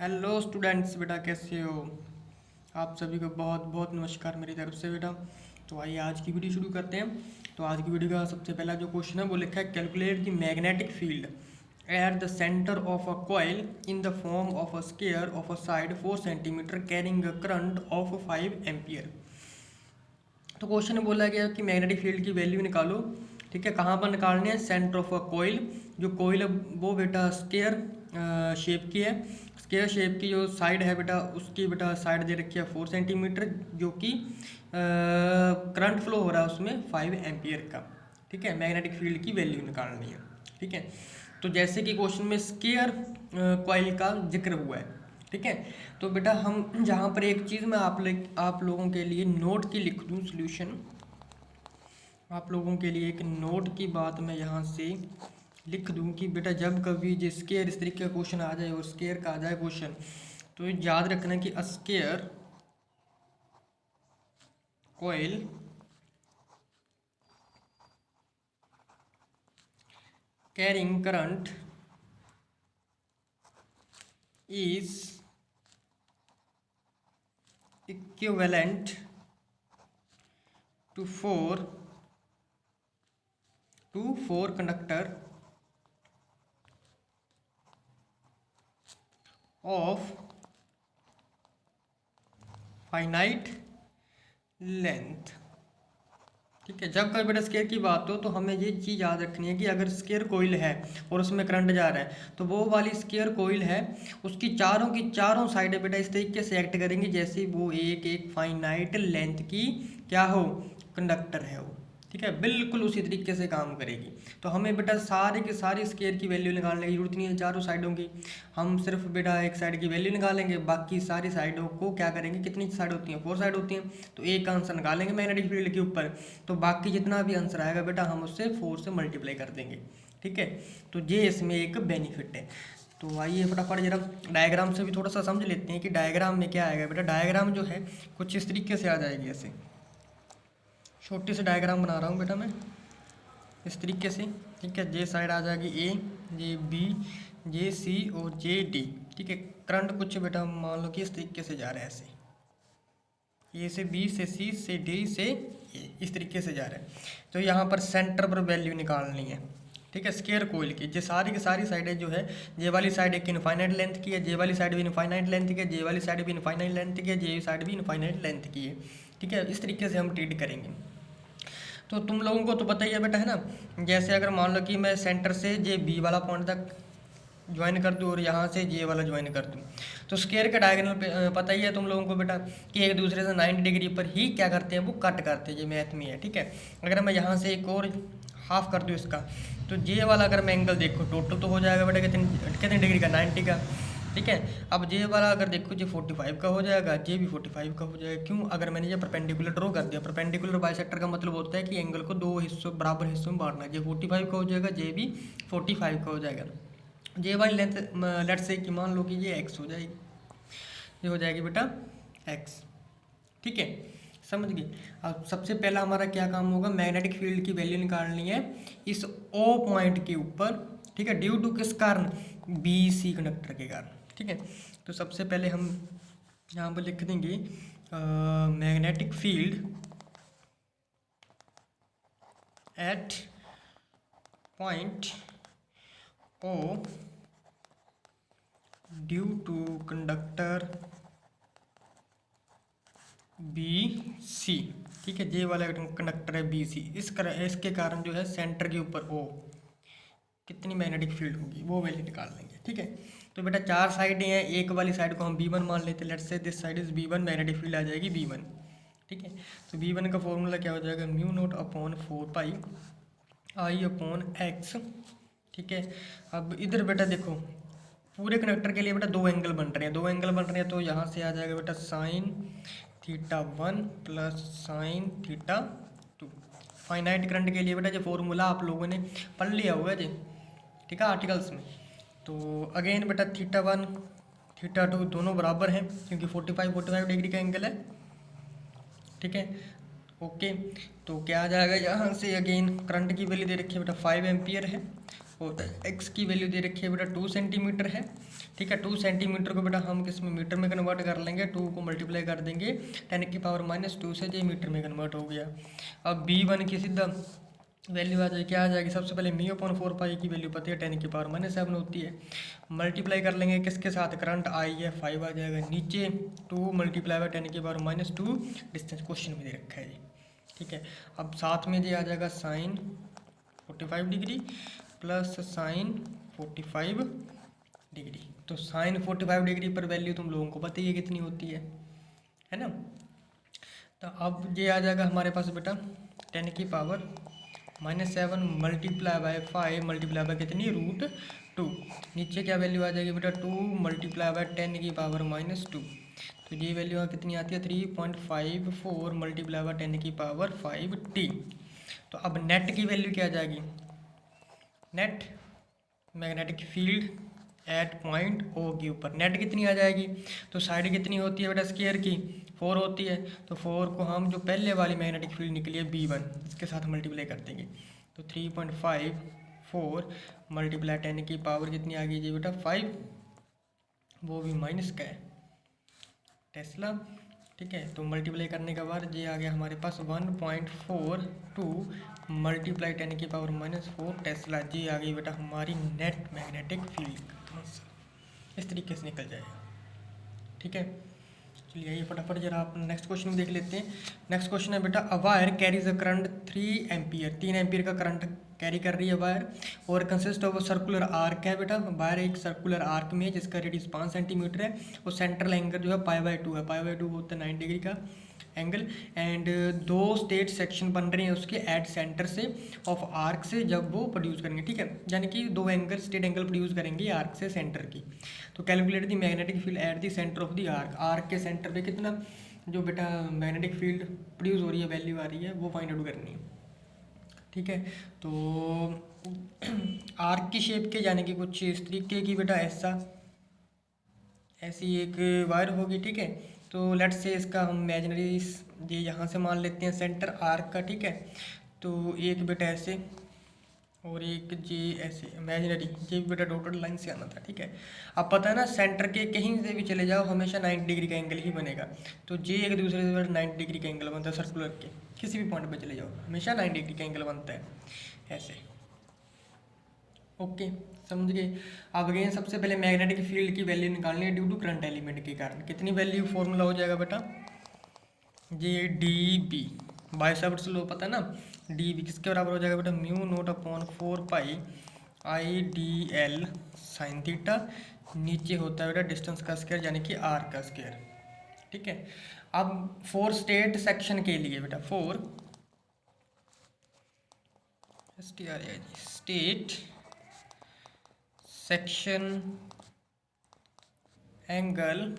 Hello students, बेटा कैसे हो। आप सभी को बहुत बहुत नमस्कार मेरी तरफ से बेटा। तो आइए आज की वीडियो शुरू करते हैं। तो आज की वीडियो का सबसे पहला जो क्वेश्चन है वो लिखा है, calculate the magnetic field at the centre of a coil in the form of a square of a side 4 centimetre carrying a current of 5 ampere. तो क्वेश्चन में बोला गया कि मैग्नेटिक फील्ड की वैल्यू निकालो। ठीक है, कहाँ पर निकालनी है? सेंटर ऑफ अ कोयल। जो कोयल है वो बेटा स्केयर शेप की है। स्केयर शेप की जो साइड है बेटा, उसकी बेटा साइड दे रखी है 4 सेंटीमीटर, जो कि करंट फ्लो हो रहा है उसमें 5 एम्पियर का। ठीक है, मैग्नेटिक फील्ड की वैल्यू निकालनी है। ठीक है, तो जैसे कि क्वेश्चन में स्केयर कॉइल का जिक्र हुआ है। ठीक है, तो बेटा हम जहाँ पर एक चीज़ मैं आप लोगों के लिए नोट की लिख दूँ सॉल्यूशन। आप लोगों के लिए एक नोट की बात मैं यहाँ से लिख दूँ कि बेटा जब कभी जो स्केयर इस तरीके का क्वेश्चन आ जाए और स्केयर का आ जाए क्वेश्चन, तो याद रखना कि square coil carrying current is equivalent to 4 conductor of finite length। ठीक है, जब कभी बेटा स्केयर की बात हो तो हमें ये चीज़ याद रखनी है कि अगर स्केयर कोइल है और उसमें करंट जा रहा है, तो वो वाली स्केयर कोइल है, उसकी चारों साइडें बेटा इस तरीके से एक्ट करेंगी जैसे वो एक एक फाइनाइट लेंथ की क्या हो, कंडक्टर है वो। ठीक है, बिल्कुल उसी तरीके से काम करेगी। तो हमें बेटा सारे की सारी स्केयर की वैल्यू निकालने की जरूरत नहीं है चारों साइडों की। हम सिर्फ बेटा एक साइड की वैल्यू निकालेंगे, बाकी सारी साइडों को क्या करेंगे, कितनी साइड होती हैं? 4 साइड होती हैं, तो एक आंसर निकालेंगे मैग्नेटिक फील्ड के ऊपर, तो बाकी जितना भी आंसर आएगा बेटा हम उससे 4 से मल्टीप्लाई कर देंगे। ठीक है, तो ये इसमें एक बेनिफिट है। तो आइए फटाफट जरा डायग्राम से भी थोड़ा सा समझ लेते हैं कि डायग्राम में क्या आएगा बेटा। डायग्राम जो है कुछ इस तरीके से आ जाएगी, ऐसे छोटी सी डायग्राम बना रहा हूँ बेटा मैं इस तरीके से। ठीक है, जे साइड आ जाएगी ए, जे बी, जे सी और जे डी। ठीक है, करंट कुछ बेटा मान लो कि इस तरीके से जा रहा है, ऐसे ए से बी से सी से डी से ए, इस तरीके से जा रहा है। तो यहाँ पर सेंटर पर वैल्यू निकालनी है। ठीक है, स्केयर कोइल की जो सारी की सारी साइडें जो है, जे वाली साइड एक इनफाइनाइट लेंथ की है, जे वाली साइड भी इनफाइनाइट लेंथ की है, जे वाली साइड भी इनफाइनाइट लेंथ की है, जे साइड भी इनफाइनाइट लेंथ की है। ठीक है, इस तरीके से हम ट्रीट करेंगे। तो तुम लोगों को तो पता ही है बेटा, है ना। जैसे अगर मान लो कि मैं सेंटर से जे बी वाला पॉइंट तक ज्वाइन कर दूँ और यहाँ से जे वाला ज्वाइन कर दूँ, तो स्केयर का डायगोनल पे पता ही है तुम लोगों को बेटा कि एक दूसरे से 90 डिग्री पर ही क्या करते हैं, वो कट करते हैं। ये मैथ में है। ठीक है, अगर मैं यहाँ से एक और हाफ कर दूँ इसका, तो जे वाला अगर मैं एंगल देखो टोटल तो हो जाएगा बेटा कितने कितने डिग्री का, 90 का। ठीक है, अब जे वाला अगर देखो जे 45 का हो जाएगा, जे भी 45 का हो जाएगा। क्यों? अगर मैंने ये परपेंडिकुलर ड्रॉ कर दिया। परपेंडिकुलर बाइसेक्टर का मतलब होता है कि एंगल को दो हिस्सों बराबर हिस्सों में बांटना है। जे 45 का हो जाएगा, जे भी 45 का हो जाएगा। जे वाली लेंथ लेट से कि मान लो कि ये एक्स हो जाएगी, ये हो जाएगी बेटा एक्स। ठीक है, समझ गए। अब सबसे पहला हमारा क्या काम होगा, मैग्नेटिक फील्ड की वैल्यू निकालनी है इस ओ पॉइंट के ऊपर। ठीक है, ड्यू टू किस कारण, बी सी कंडक्टर के कारण। ठीक है, तो सबसे पहले हम यहाँ पर लिख देंगे magnetic field at point O due to conductor B C. ठीक है, जे वाला कंडक्टर है बी सी, इसके कारण जो है सेंटर के ऊपर ओ कितनी मैग्नेटिक फील्ड होगी वो वैल्यू निकाल लेंगे। ठीक है, तो बेटा चार साइडें हैं, एक वाली साइड को हम B1 मान लेते हैं। Let's say this side is B1, magnetic field आ जाएगी B1। ठीक है, तो B1 का फॉर्मूला क्या हो जाएगा, म्यू नोट अपॉन 4 पाई आई अपॉन एक्स। ठीक है, अब इधर बेटा देखो पूरे कनेक्टर के लिए बेटा दो एंगल बन रहे हैं, दो एंगल बन रहे हैं, तो यहाँ से आ जाएगा बेटा sine θ1 plus sine θ2। Finite current के लिए बेटा जो फॉर्मूला आप लोगों ने पढ़ लिया होगा जी, ठीक है, आर्टिकल्स में। तो अगेन बेटा θ1 θ2 दोनों बराबर हैं क्योंकि 45 डिग्री का एंगल है। ठीक है, ओके। तो क्या आ जाएगा यहाँ से, अगेन करंट की वैल्यू दे रखी है बेटा 5 एम्पियर है, और एक्स की वैल्यू दे रखी है बेटा 2 सेंटीमीटर है। ठीक है, 2 सेंटीमीटर को बेटा हम किस में मीटर में कन्वर्ट कर लेंगे, 2 को मल्टीप्लाई कर देंगे 10⁻⁻2 से, जो मीटर में कन्वर्ट हो गया। अब b1 की सीधा वैल्यू आ जाएगी, क्या आ जाएगी, सबसे पहले μ/4π की वैल्यू पता है 10⁻⁷ होती है। मल्टीप्लाई कर लेंगे किसके साथ, करंट आई है 5 आ जाएगा, नीचे 2 मल्टीप्लाई बाय 10⁻⁻2 डिस्टेंस क्वेश्चन में दे रखा है जी। ठीक है, अब साथ में ये आ जाएगा sine 45 degree plus sine 45 degree. तो साइन 45 डिग्री पर वैल्यू तुम लोगों को पता ही है कितनी होती है ना। तो अब ये आ जाएगा हमारे पास बेटा 10⁻⁻7 मल्टीप्लाई बाय 5 मल्टीप्लाई बाय कितनी, √2। नीचे क्या वैल्यू आ जाएगी बेटा 2 मल्टीप्लाई बाय 10⁻⁻2। तो ये वैल्यू कितनी आती है 3.54 मल्टीप्लाई बाय 10⁵t। तो अब नेट की वैल्यू क्या आ जाएगी, net magnetic field at point O के ऊपर नेट कितनी आ जाएगी। तो साइड कितनी होती है बेटा स्क्वायर की, 4 होती है। तो 4 को हम जो पहले वाली मैग्नेटिक फील्ड निकली है b1 इसके साथ मल्टीप्लाई कर देंगे। तो 3.54 मल्टीप्लाई 10 की पावर कितनी आ गई जी बेटा 5, वो भी माइनस का है टेस्ला। ठीक है, तो मल्टीप्लाई करने के बाद ये आ गया हमारे पास 1.42 मल्टीप्लाई 10⁻⁻4 टेस्ला। जी आ गई बेटा हमारी नेट मैग्नेटिक फील्ड आंसर। इस तरीके से निकल जाएगा। ठीक है, चलिए ये फटाफट जरा आप नेक्स्ट क्वेश्चन देख लेते हैं। नेक्स्ट क्वेश्चन है बेटा, a wire carries a current 3 ampere, 3 ampere का करंट कैरी कर रही है वायर, और कंसिस्ट ऑफ सर्कुलर आर्क है बेटा। वायर एक सर्कुलर आर्क में है जिसका रेडियस 5 सेंटीमीटर है, और सेंट्रल एंगल जो है π/2 है, π/2 होता है 9 डिग्री का एंगल। एंड 2 स्टेट सेक्शन बन रहे हैं उसके एट सेंटर से ऑफ आर्क से जब वो प्रोड्यूस करेंगे। ठीक है, यानी कि 2 एंगल स्टेट एंगल प्रोड्यूस करेंगे आर्क से सेंटर की। तो calculate the magnetic field at the centre of the arc, arc के सेंटर पे कितना जो बेटा मैग्नेटिक फील्ड प्रोड्यूस हो रही है वैल्यू आ रही है वो फाइंड आउट करनी है। ठीक है, तो आर्क की शेप के यानी कि कुछ इस तरीके की बेटा ऐसी एक वायर होगी। ठीक है, तो लेट्स से इसका हम इमेजिनरी ये यहाँ से मान लेते हैं सेंटर आर्क का। ठीक है, तो एक बेटा ऐसे और एक जी ऐसे इमेजिनरी, ये बेटा डॉटेड लाइन से आना था। ठीक है, अब पता है ना सेंटर के कहीं से भी चले जाओ हमेशा 90 डिग्री का एंगल ही बनेगा। तो जे एक दूसरे से 90 डिग्री का एंगल बनता है, सर्कुलर के किसी भी पॉइंट पे चले जाओ हमेशा 90 डिग्री का एंगल बनता है ऐसे। ओके, समझ गए। अब अगेन सबसे पहले मैग्नेटिक फील्ड की वैल्यू निकालनी है ड्यू टू करंट एलिमेंट के कारण। कितनी वैल्यू फॉर्मूला हो जाएगा बेटा, ये डी बायसेप्ट्स लो पता है ना, डी बी किसके बराबर हो जाएगा बेटा μ0/4π IDL साइन थीटा। नीचे होता है बेटा डिस्टेंस का स्क्वायर यानी कि आर का स्क्वायर। ठीक है, अब 4 स्टेट सेक्शन के लिए बेटा 4 स्टेट सेक्शन एंगल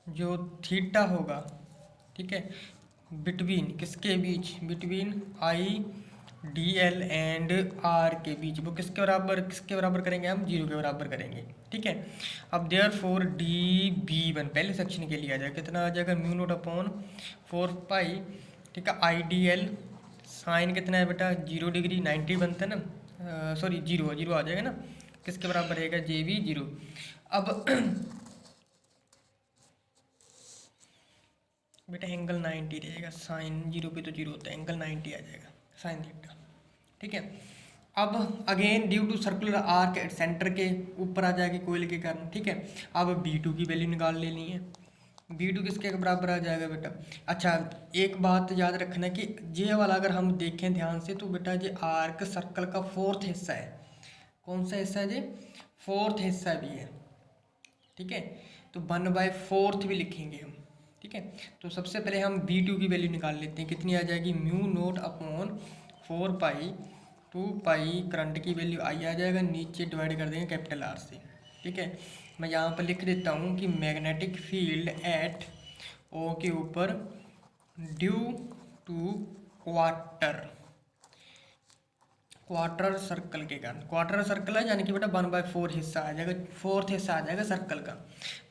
जो थीटा होगा, ठीक है, बिटवीन किसके बीच, बिटवीन IDL एंड R के बीच, वो किसके बराबर करेंगे हम, 0 के बराबर करेंगे। ठीक है, अब देयरफॉर DB1 पहले सेक्शन के लिए आ जाएगा, कितना आ जाएगा μ0/4π। ठीक है, IDL साइन कितना है बेटा 0 डिग्री 90 बनता है ना, सॉरी 0 आ जाएगा ना, किसके बराबर रहेगा JB 0। अब बेटा एंगल 90 रहेगा, साइन 0 पे तो 0 होता है, एंगल 90 आ जाएगा साइन थीटा। ठीक है, अब again due to circular arc at centre के ऊपर आ जाएगी कोयल के कारण। ठीक है, अब B2 की वैल्यू निकाल लेनी है। B2 किसके बराबर आ जाएगा बेटा, अच्छा एक बात याद रखना कि ये वाला अगर हम देखें ध्यान से तो बेटा ये आर्क सर्कल का 4th हिस्सा है। कौन सा हिस्सा है ये, 4th हिस्सा भी है। ठीक है, तो 1/4 भी लिखेंगे हम। ठीक है, तो सबसे पहले हम B2 की वैल्यू निकाल लेते हैं, कितनी आ जाएगी μ0/4π 2π, करंट की वैल्यू आई आ जाएगा, नीचे डिवाइड कर देंगे कैपिटल R से। ठीक है, मैं यहाँ पर लिख देता हूँ कि मैग्नेटिक फील्ड एट O के ऊपर ड्यू टू क्वार्टर सर्कल के कारण, क्वार्टर सर्कल है यानी कि बेटा 1/4 हिस्सा आ जाएगा, 4th हिस्सा आ जाएगा सर्कल का।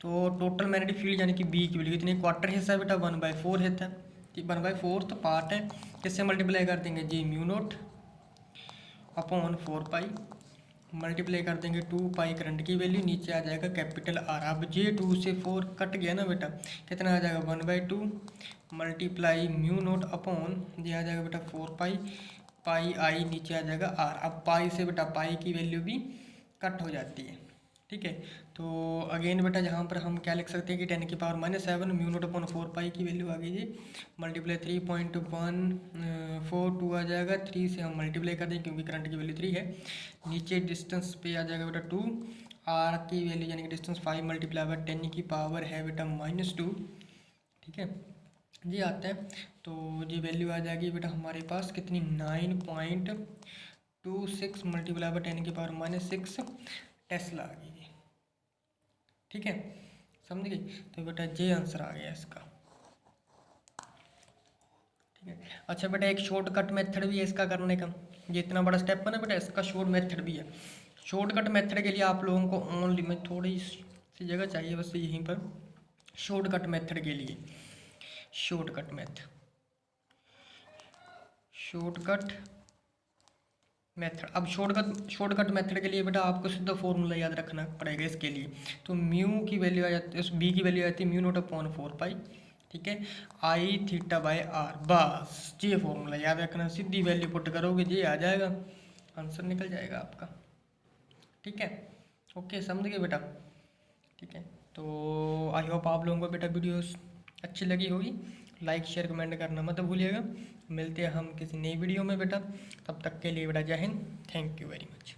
तो टोटल मैग्नेटिक फील्ड यानी कि B की वैल्यू कितनी, क्वार्टर हिस्सा बेटा 1/4 हिस्सा, 1/4 पार्ट है, किससे मल्टीप्लाई कर देंगे जी μ0 अपॉन 4 पाई, मल्टीप्लाई कर देंगे 2 पाई करंट की वैल्यू, नीचे आ जाएगा कैपिटल आर। अब जे 2 से 4 कट गया ना बेटा, कितना आ जाएगा 1/2 मल्टीप्लाई म्यू नोट अपॉन ये आ जाएगा बेटा 4 पाई, पाई आई नीचे आ जाएगा आर। अब पाई से बेटा पाई की वैल्यू भी कट हो जाती है, ठीक है। तो अगेन बेटा यहाँ पर हम क्या लिख सकते हैं कि 10⁻⁻7 म्यू नोट अपॉन 4 पाई की वैल्यू आ गई जी, मल्टीप्लाई 3.142 आ जाएगा, 3 से हम मल्टीप्लाई कर देंगे क्योंकि करंट की वैल्यू 3 है। नीचे डिस्टेंस पे आ जाएगा बेटा 2, आर की वैल्यू यानी कि डिस्टेंस 5 मल्टीप्लाई बाय 10 की पावर है बेटा -2, ठीक है जी आता है। तो ये वैल्यू आ जाएगी बेटा हमारे पास कितनी 9.26 मल्टीप्लाई बाय 10 की पावर -6 टेस्ला आ गई, ठीक है समझ गई। तो बेटा ये आंसर आ गया इसका, ठीक है। अच्छा बेटा एक शॉर्टकट मेथड भी है इसका करने का, ये इतना बड़ा स्टेप है ना बेटा, इसका शॉर्ट मेथड भी है। शॉर्टकट मेथड के लिए आप लोगों को ओनली में थोड़ी सी जगह चाहिए बस यहीं पर, शॉर्टकट मेथड के लिए शॉर्टकट मेथड अब शॉर्टकट मेथड के लिए बेटा आपको सीधा फॉर्मूला याद रखना पड़ेगा इसके लिए। तो म्यू की वैल्यू आ जाती है, बी की वैल्यू आ जाती है म्यू नोट अपॉन 4 पाई, ठीक है, आई थीटा बाय आर, बस ये फॉर्मूला याद रखना, सीधी वैल्यू पुट करोगे ये आ जाएगा, आंसर निकल जाएगा आपका, ठीक है। ओके समझ गए बेटा, ठीक है। तो आई होप आप लोगों को बेटा वीडियोस अच्छी लगी होगी, लाइक शेयर कमेंट करना मत भूलिएगा। मिलते हैं हम किसी नई वीडियो में बेटा, तब तक के लिए बेटा जय Hind, thank you very much.